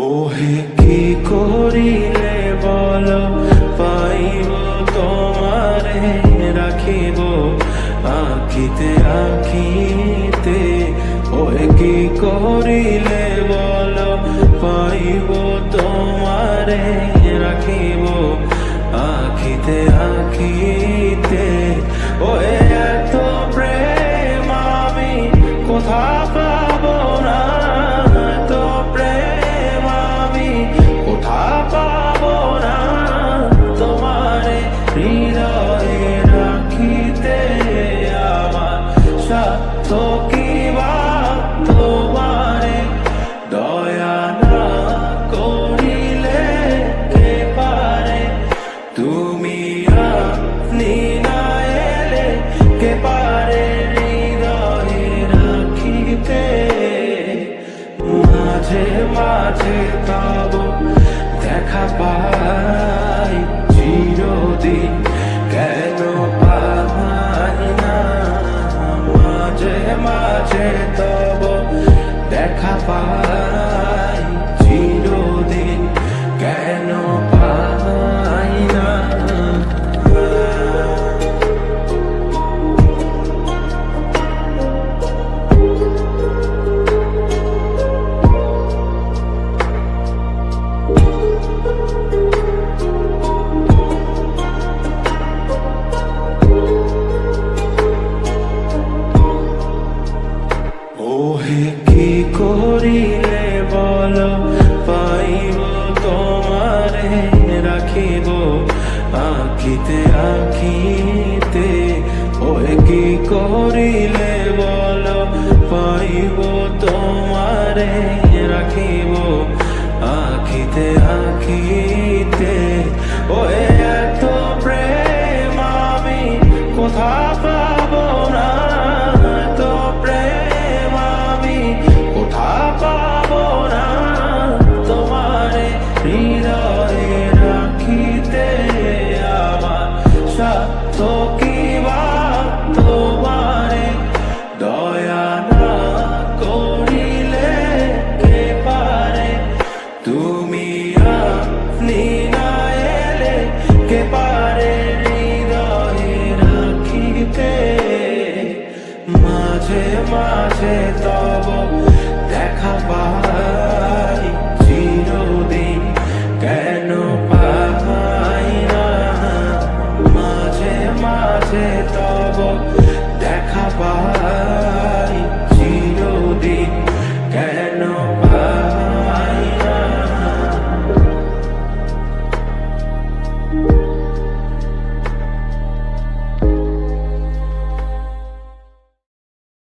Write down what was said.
ওহে কি করিলে বলো পাইব তোমারে রাখিব আখিতে আখিতে। ওহে কি করিলে বলো পাইব তোমারে রাখিব আখিতে আখিতে। ওহে এত প্রেম আমি কোথা পাবো না, এত প্রেম আমি কোথা পাবো না। তোমারে হৃদয়ে রাখিতে আমার স্বার্থ কি বা তোমারে দয়া না করিলে কে পারে। তুমি আপনি না এলে কে পারে হৃদয়ে রাখিতে। মাঝে মাঝে তব দেখা পাই